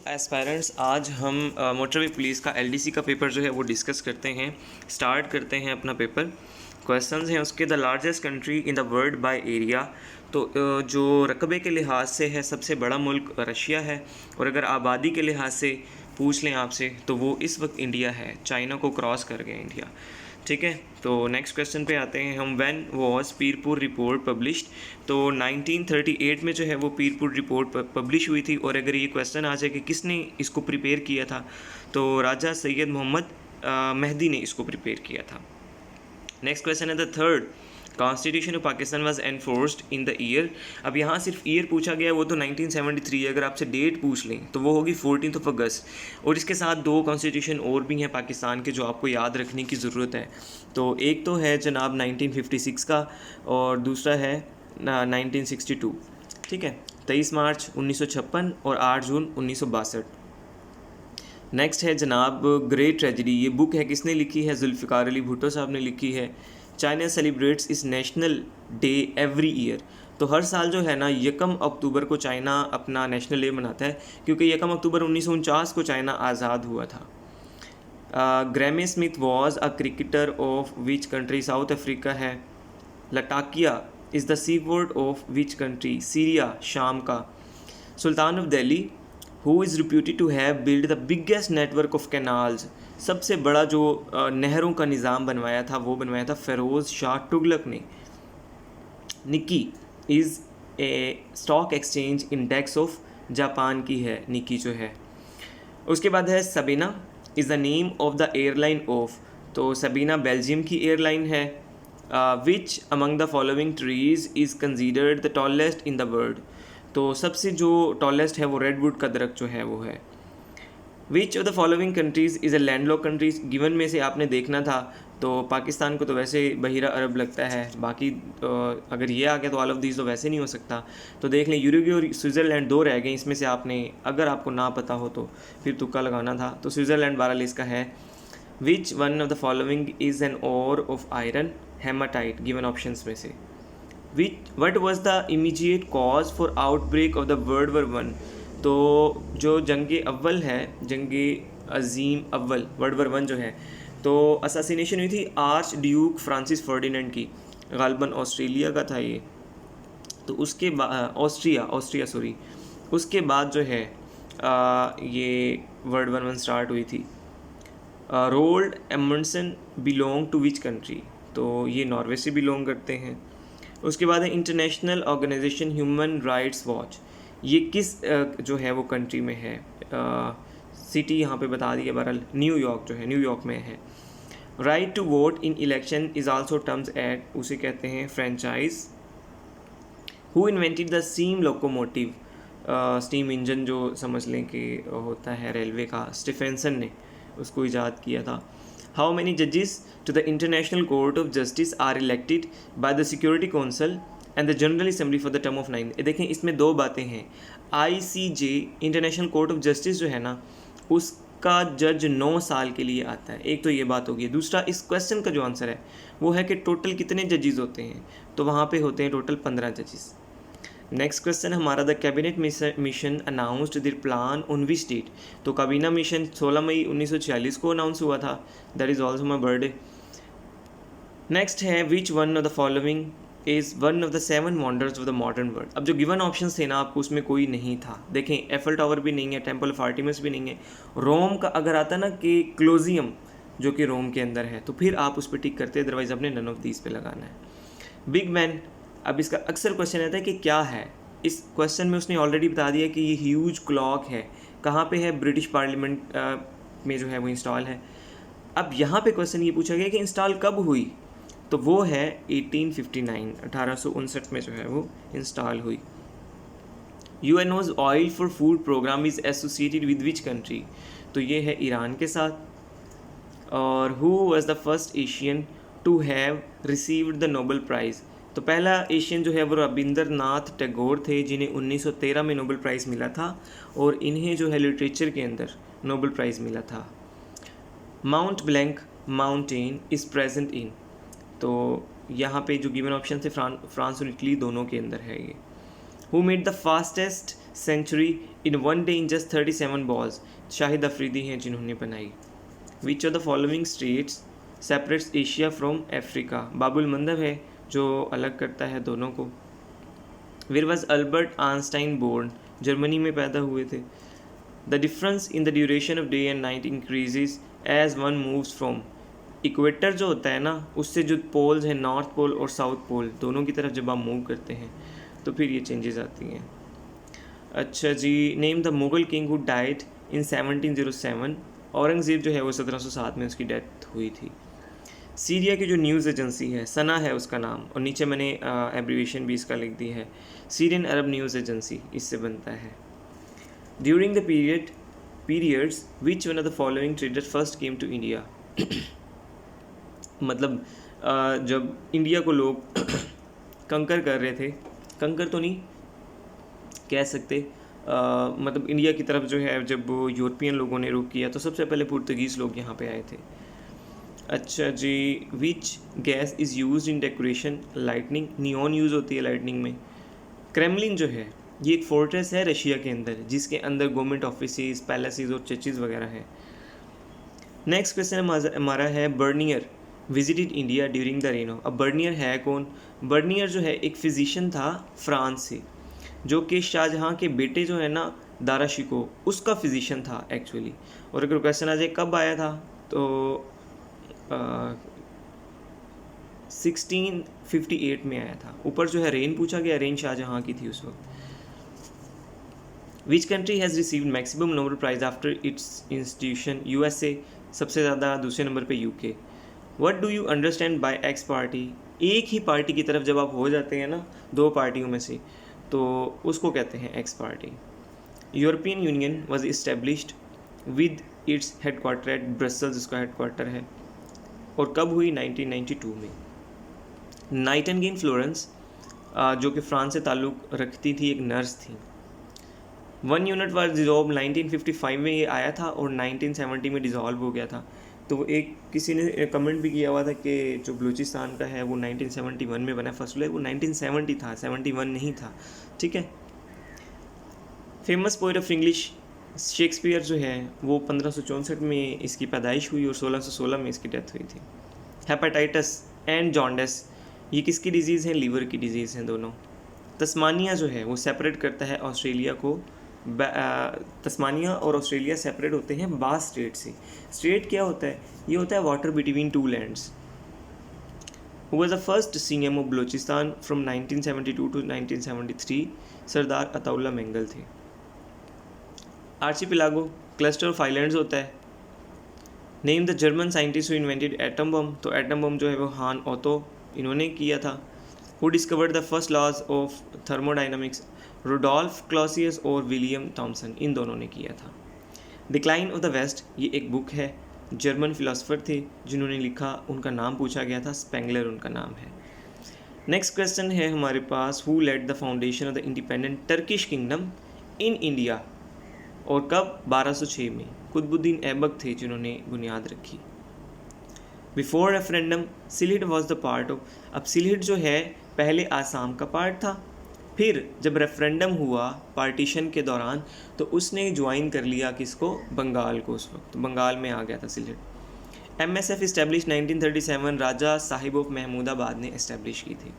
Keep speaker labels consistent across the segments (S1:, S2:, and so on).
S1: Aspirants, आज हम motorway police का एलडीसी का पेपर जो है वो डिस्कस करते हैं। स्टार्ट करते हैं अपना पेपर। क्वेश्चंस हैं उसके, the largest country in the world by area. तो जो रकबे के लिहाज से है सबसे बड़ा मुल्क रशिया है, और अगर आबादी के लिहाज से पूछ लें आपसे तो वो इस वक्त इंडिया है। चाइना को क्रॉस कर गया इंडिया। ठीक है, तो नेक्स्ट क्वेश्चन पे आते हैं हम। When was Pirpur report published? तो 1938 में जो है वो पीरपुर रिपोर्ट पब्लिश हुई थी। और अगर ये क्वेश्चन आ जाए कि किसने इसको प्रिपेयर किया था, तो राजा सैयद मोहम्मद मेहदी ने इसको प्रिपेयर किया था। नेक्स्ट क्वेश्चन है the third constitution of Pakistan was enforced in the year. अब यहाँ सिर्फ ईयर पूछा गया, वो तो 1973। अगर आपसे डेट पूछ लें तो वो होगी 14 अगस्त। और इसके साथ दो कॉन्स्टिट्यूशन और भी हैं पाकिस्तान के जो आपको याद रखने की ज़रूरत है। तो एक तो है जनाब 1956 का, और दूसरा है 1962। ठीक है, 23 मार्च 1956 और 8 जून 1962। नेक्स्ट है जनाब ग्रेट ट्रेजेडी। ये बुक है, किसने लिखी है? जुल्फ़िकार अली भुट्टो साहब ने लिखी है। चाइना सेलिब्रेट्स इस नेशनल डे एवरी ईयर। तो हर साल जो है ना 1 अक्टूबर को चाइना अपना नेशनल डे मनाता है, क्योंकि 1 अक्टूबर 1949 को चाइना आज़ाद हुआ था। Graeme Smith was a cricketer of which country? South Africa है। Latakia is the sea port of which country? Syria, शाम का। Sultan of Delhi who is reputed to have build the biggest network of canals? सबसे बड़ा जो नहरों का निज़ाम बनवाया था वो बनवाया था फ़िरोज़ शाह तुगलक ने। Nikkei is a stock exchange index of Japan की है, निकी जो है। उसके बाद है Sabena is the name of the airline of. तो सबीना बेल्जियम की एयरलाइन है। Which among the following trees is considered the tallest in the world? तो सबसे जो टॉलेस्ट है वो रेडवुड का दरख्त जो है वो है। Which of the following countries is a landlock countries? Given में से आपने देखना था, तो पाकिस्तान को तो वैसे बहिरा अरब लगता है, बाकी अगर ये आ गया तो ऑल ऑफ दीज तो वैसे नहीं हो सकता। तो देख लें, यूरुग्वे और स्विट्ज़रलैंड दो रह गए। इसमें से आपने, अगर आपको ना पता हो तो फिर तुक्का लगाना था। तो स्विट्ज़रलैंड 12 लिस्ट का है। Which one of the following is an ore of iron? Hematite, given options में से। What was the immediate cause for outbreak of the World War I? तो जो जंग अव्वल है, जंग अज़ीम अव्वल, वर्ल्ड वार 1 जो है, तो असैसिनेशन हुई थी आर्च ड्यूक फ्रांसिस फर्डिनेंड की। गालिबन ऑस्ट्रेलिया का था ये। तो उसके बाद ऑस्ट्रिया सॉरी, उसके बाद जो है ये वर्ल्ड वार 1 स्टार्ट हुई थी। Roald Amundsen belong to which country? तो ये नॉर्वे से बिलोंग करते हैं। उसके बाद है international organisation human rights watch. ये किस जो है वो कंट्री में है? सिटी यहाँ पे बता दी है, बहरहाल न्यूयॉर्क जो है, न्यूयॉर्क में है। Right to vote in election is also terms at, उसे कहते हैं franchise. Who invented the steam locomotive? Steam engine जो समझ लें कि होता है रेलवे का, स्टीफेंसन ने उसको ईजाद किया था। How many judges to the International Court of Justice are elected by the Security Council and the General Assembly for the term of 9? देखें, इसमें दो बातें हैं। ICJ international court of justice जो है ना, उसका जज 9 साल के लिए आता है। एक तो ये बात होगी। दूसरा, इस क्वेश्चन का जो आंसर है वो है कि टोटल कितने जजेस होते हैं, तो वहाँ पे होते हैं टोटल 15 जजेस। नेक्स्ट क्वेश्चन हमारा, the cabinet mission announced their plan on which date? तो काबीना मिशन 16 मई 1946 को अनाउंस हुआ था। That is also my birthday. Next है, which one of the following is one of the 7 wonders of the modern world? अब जो given options थे ना आपको, उसमें कोई नहीं था। देखें, एफल टावर भी नहीं है, टेम्पल ऑफ आर्टेमिस भी नहीं है। रोम का अगर आता ना कि क्लोजियम जो कि रोम के अंदर है, तो फिर आप उस पर टिक करते, अदरवाइज अपने नन ऑफ दीज पे लगाना है। बिग मैन, अब इसका अक्सर क्वेश्चन आता है कि क्या है। इस क्वेश्चन में उसने ऑलरेडी बता दिया कि ये ह्यूज क्लॉक है। कहाँ पे है? ब्रिटिश पार्लियामेंट में जो है वो इंस्टॉल है। अब यहाँ पे क्वेश्चन ये पूछा गया कि इंस्टॉल कब हुई, तो वो है 1859, 1859 में जो है वो इंस्टॉल हुई। UNO's oil for food program is associated with which country? तो ये है ईरान के साथ। और who was the first Asian to have received the Nobel prize? तो पहला एशियन जो है वो रविंद्रनाथ टैगोर थे, जिन्हें 1913 में नोबेल प्राइज़ मिला था, और इन्हें जो है लिटरेचर के अंदर नोबेल प्राइज़ मिला था। Mount Blanc mountain is present in? तो यहाँ पे जो गिवन ऑप्शन थे फ्रांस और इटली दोनों के अंदर है ये। Who made the fastest century in one day in just 37 balls, Shahid Afridi हैं जिन्होंने बनाई। Which of the following states separates Asia from Africa, Bab el Mandeb है जो अलग करता है दोनों को। Where was Albert Einstein born, Germany में पैदा हुए थे। The difference in the duration of day and night increases as one moves from, equator जो होता है ना उससे जो पोल्स हैं नॉर्थ पोल और साउथ पोल दोनों की तरफ जब आप मूव करते हैं तो फिर ये चेंजेस आती हैं। अच्छा जी, name the Mughal king who died in 1707, Aurangzeb जो है वो 1707 में उसकी डेथ हुई थी। सीरिया की जो न्यूज़ एजेंसी है सना है उसका नाम, और नीचे मैंने एब्रीवेशन भी इसका लिख दी है, सीरियन अरब न्यूज़ एजेंसी इससे बनता है। During the periods which one of the following traders first came to India, मतलब जब इंडिया को लोग कंकर कर रहे थे, कंकर तो नहीं कह सकते, मतलब इंडिया की तरफ जो है जब यूरोपियन लोगों ने रुख किया तो सबसे पहले पुर्तगीज़ लोग यहाँ पे आए थे। अच्छा जी, which gas is use in decoration lightning, neon use होती है लाइटनिंग में। क्रेमलिन जो है ये एक फोर्ट्रेस है रशिया के अंदर जिसके अंदर गवर्नमेंट ऑफिसेज, पैलेसेस और चर्चेज वगैरह है। नेक्स्ट क्वेश्चन हमारा है Bernier visited India during the reign of, अब बर्नियर है कौन? बर्नियर जो है एक फिजिशियन था फ्रांस से जो कि शाहजहाँ के बेटे जो है ना दारा शिको उसका फिजिशियन था एक्चुअली। और अगर क्वेश्चन आ जाए कब आया था तो 1658 में आया था। ऊपर जो है रेन पूछा गया, रेन शाहजहाँ की थी उस वक्त। Which country has received maximum Nobel prize after its institution, USA सबसे ज़्यादा, दूसरे नंबर पे UK. What do you understand by ex party, एक ही पार्टी की तरफ जब आप हो जाते हैं ना दो पार्टियों में से तो उसको कहते हैं ex party. European Union was established with its headquarter at Brussels, इसका हेडक्वार्टर है, और कब हुई? 1992 में। नाइटिंगेल फ्लोरेंस जो कि फ्रांस से ताल्लुक़ रखती थी, एक नर्स थी। 1 यूनिट वाज डिजॉल्व 1955 में ये आया था और 1970 में डिज़ोल्व हो गया था। तो एक किसी ने कमेंट भी किया हुआ था कि जो बलूचिस्तान का है वो 1971 में बना, फर्स्ट वो 1970 था, 71 नहीं था, ठीक है। Famous poet of English Shakespeare जो है वो 1564 में इसकी पैदाइश हुई और 1616 में इसकी डेथ हुई थी। हेपेटाइटिस एंड जॉन्डिस ये किसकी डिजीज़ है? लीवर की डिजीज़ हैं दोनों। तस्मानिया जो है वो सेपरेट करता है ऑस्ट्रेलिया को, तस्मानिया और ऑस्ट्रेलिया सेपरेट होते हैं बास स्टेट से। स्टेट क्या होता है? ये होता है water between two lands. Who was the first CM of Balochistan from 1972 to 1973? Sardar Ataullah Mengal थे। आर्चिपिलागो क्लस्टर ऑफ आइलैंड्स होता है। Name the German scientist who invented atom bomb, तो एटम बम जो है वो हान ओतो इन्होंने किया था। Who discovered the first laws of thermodynamics? Rudolf Clausius और विलियम थॉमसन, इन दोनों ने किया था। डिक्लाइन ऑफ द वेस्ट ये एक बुक है, जर्मन फिलोसोफर थे जिन्होंने लिखा, उनका नाम पूछा गया था, स्पेंगलर उनका नाम है। नेक्स्ट क्वेश्चन है हमारे पास, who led the foundation of the independent Turkish kingdom in India, और कब? 1206 में। कुतुबुद्दीन ऐबक थे जिन्होंने बुनियाद रखी। Before referendum Sylhet was the part of, अब सिलहट जो है पहले आसाम का पार्ट था, फिर जब रेफरेंडम हुआ पार्टीशन के दौरान तो उसने ज्वाइन कर लिया किसको? बंगाल को। उस वक्त बंगाल में आ गया था Sylhet. MSF establish 1937, Raja Sahib of Mahmudabad ने इस्टेब्लिश की थी।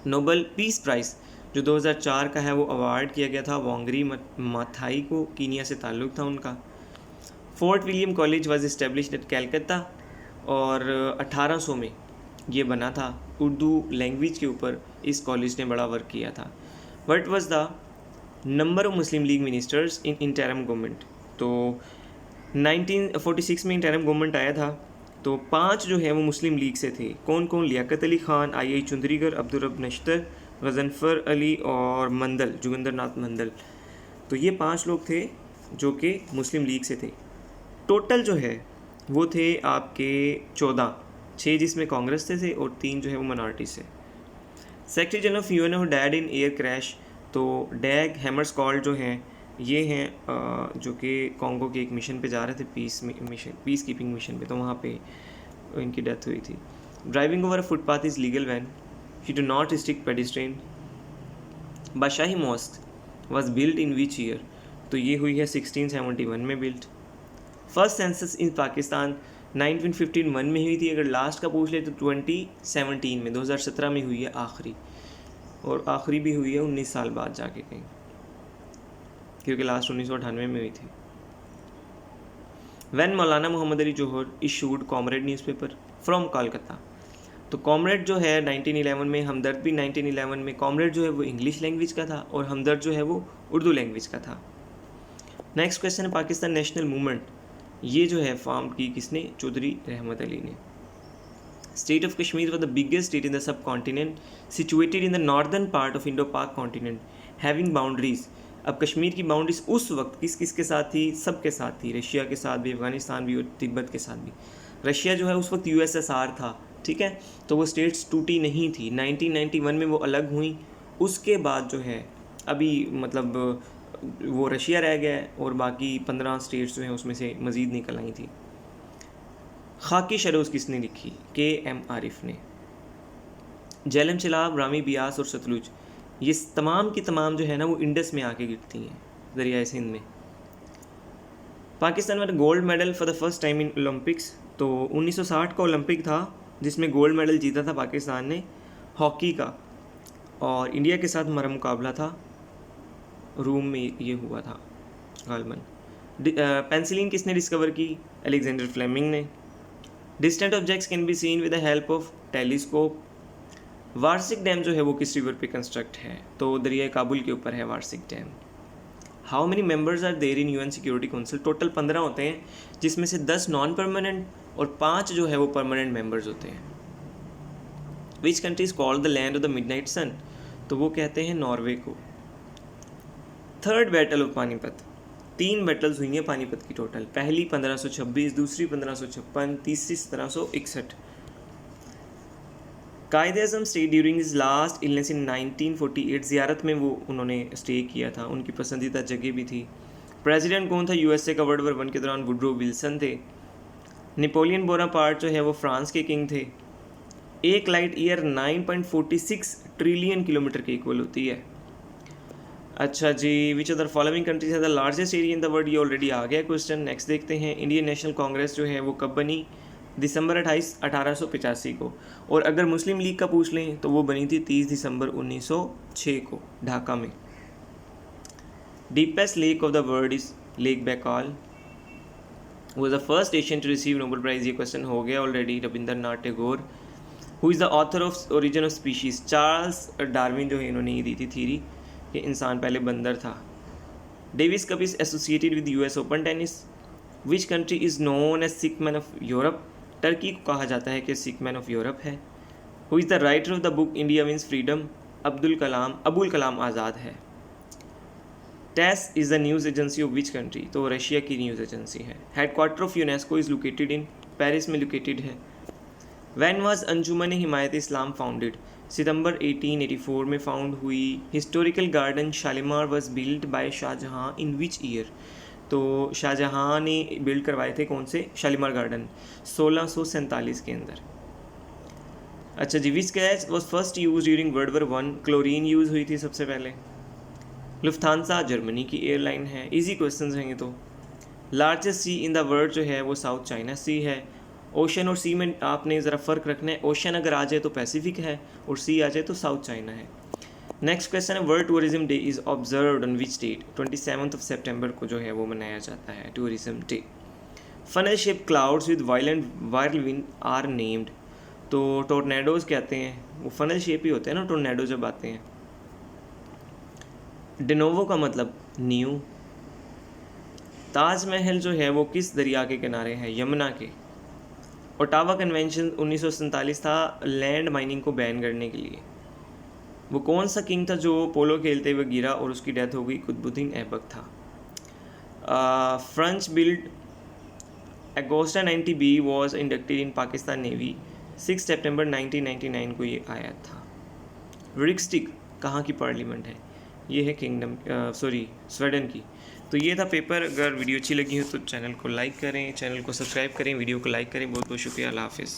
S1: नोबल पीस प्राइज़ जो 2004 का है वो अवार्ड किया गया था वांगरी माथाई को, कीनिया से ताल्लुक़ था उनका। Fort William College was established at Calcutta, और 1800 में ये बना था। उर्दू लैंग्वेज के ऊपर इस कॉलेज ने बड़ा वर्क किया था। What was the number of Muslim league ministers in interim government, तो 1946 में इंटरिम गवर्नमेंट आया था तो 5 जो है वो मुस्लिम लीग से थे। कौन कौन? लियाकत अली ख़ान, आई चुंदरीगर, अब्दुल रब नश्तर, गजनफर अली और मंदल, जोगिंदर नाथ मंदल। तो ये 5 लोग थे जो कि मुस्लिम लीग से थे। टोटल जो है वो थे आपके 14, 6 जिसमें कांग्रेस से और 3 जो है वो मिनॉरिटी से। Secretary general of UN dad in air crash, तो डैग हैमरस्कॉल्ड जो हैं ये हैं जो कि कॉन्गो के एक मिशन पे जा रहे थे, पीस कीपिंग मिशन पे, तो वहाँ पे इनकी डेथ हुई थी। Driving over a footpath is legal when, you do not restrict pedestrian. Badshahi mosque was build in which year, तो ये हुई है 1671 में built. First census in Pakistan 1951 में हुई थी, अगर लास्ट का पूछ ले तो 2017 में 2017 में हुई है आखिरी, और आखिरी भी हुई है 19 साल बाद जाके कहीं, क्योंकि लास्ट 1998 में हुई थी। When Maulana Mohammad Ali Jauhar issued Comrade newspaper from Kolkata, तो कॉमरेड जो है 1911 में, हमदर्द भी 1911 में। कॉमरेड जो है वो इंग्लिश लैंग्वेज का था और हमदर्द जो है वो उर्दू लैंग्वेज का था। नेक्स्ट क्वेश्चन है पाकिस्तान नेशनल मूवमेंट, ये जो है फॉर्म की किसने, चौधरी रहमत अली ने। State of Kashmir was the biggest state in the sub continent situated in the northern part of Indo पाक कॉन्टिनेंट हैविंग बाउंड्रीज। अब कश्मीर की बाउंड्रीज उस वक्त किस किस के साथ थी, सब के साथ थी, रशिया के साथ भी, अफगानिस्तान भी और तिब्बत के साथ भी। रशिया जो है उस वक्त USSR था, ठीक है, तो वो स्टेट्स टूटी नहीं थी। 1991 में वो अलग हुई, उसके बाद जो है अभी मतलब वो रशिया रह गया है और बाकी 15 स्टेट्स जो हैं उसमें से मज़ीद निकल आई थी। खाकी शरोज़ किसने लिखी, KM आरिफ ने। झेलम चिनाब, रावी बियास और सतलुज, ये तमाम की तमाम जो है ना वो इंडस में आके गिरती हैं, दरियाए सिंध में। पाकिस्तान में gold medal for the first time in Olympics, तो 1960 का ओलंपिक था जिसमें गोल्ड मेडल जीता था पाकिस्तान ने हॉकी का, और इंडिया के साथ हमारा मुकाबला था रूम में, ये हुआ था गालमन। पेंसिलिन किसने डिस्कवर की, अलेक्जेंडर फ्लेमिंग ने। Distant objects can be seen with the help of telescope. वार्षिक डैम जो है वो किस रिवर पे कंस्ट्रक्ट है, तो दरिया काबुल के ऊपर है वार्षिक dam. How many members are there in UN security council, total 15 होते हैं, जिसमें से 10 नॉन परमानेंट और 5 जो है वो परमानेंट मेंबर्स होते हैं। Which country is called the land of the midnight sun, तो वो कहते हैं नॉर्वे को। Third battle of Panipat, 3 battles हुई हैं पानीपत की टोटल, पहली 1526, दूसरी 1556, तीसरी 1761। Quaid-e-Azam stay during his last illness इन 1948, ज़ियारत में वो उन्होंने स्टे किया था, उनकी पसंदीदा जगह भी थी। प्रेसिडेंट कौन था USA का वर्ल्ड वॉर 1 के दौरान, वुड्रो विल्सन थे। नेपोलियन बोनापार्ट जो है वो फ्रांस के किंग थे। एक लाइट ईयर 9.46 ट्रिलियन किलोमीटर के इक्वल होती है। अच्छा जी, विच अदर फॉलोइंग कंट्रीज है the largest area in the world, ये ऑलरेडी आ गया क्वेश्चन। नेक्स्ट देखते हैं, इंडियन नेशनल कांग्रेस जो है वो कब बनी, दिसंबर 28, 1885 को। और अगर मुस्लिम लीग का पूछ लें तो वो बनी थी 30 दिसंबर 1906 को ढाका में। Deepest lake of the world is lake Baikal, was the first Asian to receive Nobel Prize, ये क्वेश्चन हो गया already, Rabindranath Tagore. Who is the author of origin of species, Charles Darwin जो है इन्होंने ये दी थी थीरी कि इंसान पहले बंदर था। Davis cup is associated with US open tennis. Which country is known as sick man of Europe, Turkey को कहा जाता है कि सिक मैन ऑफ यूरोप है। Who is the writer of the book India means freedom, Abul Kalam Azad है। TASS is the news agency of which country, तो Russia की news agency है। Headquarter of UNESCO is located in Paris में located है। Van was Anjuman Himayat Islam founded, सितंबर 1884 में found हुई। Historical garden Shalimar was build by Shahjahan in which year, तो शाहजहाँ ने बिल्ड करवाए थे कौन से, शालीमार गार्डन 1647 के अंदर। अच्छा जी, which gas was first use during world war 1, chlorine use हुई थी सबसे पहले। लुफ्थांसा जर्मनी की एयरलाइन है। इजी क्वेश्चंस हैं ये तो। Largest sea in the world जो है वो साउथ चाइना सी है। ओशन और सी में आपने ज़रा फ़र्क रखना है, ओशन अगर आ जाए तो पैसिफिक है और सी आ जाए तो साउथ चाइना है। नेक्स्ट क्वेश्चन है, world tourism day is observed on which date, 27 सितंबर को जो है वो मनाया जाता है tourism day. Funnel shape clouds with violent viral wind are named, तो टोर्नेडोज़ कहते हैं, वो फनल शेप ही होते हैं ना टोर्नेडो जब आते हैं। डिनोवो का मतलब न्यू। ताजमहल जो है वो किस दरिया के किनारे है, यमुना के। ओटावा कन्वेंशन 1947 था लैंड माइनिंग को बैन करने के लिए। वो कौन सा किंग था जो पोलो खेलते हुए गिरा और उसकी डेथ हो गई, कुतुबुद्दीन ऐबक था। French build Agosta 90B was inducted in Pakistan navy, 6 सितंबर 1999 को ये आया था। रिक्सटिक कहाँ की पार्लियामेंट है, ये है स्वीडन की। तो ये था पेपर। अगर वीडियो अच्छी लगी हो तो चैनल को लाइक करें, चैनल को सब्सक्राइब करें, वीडियो को लाइक करें। बहुत बहुत शुक्रिया, अल्लाह हाफिज़।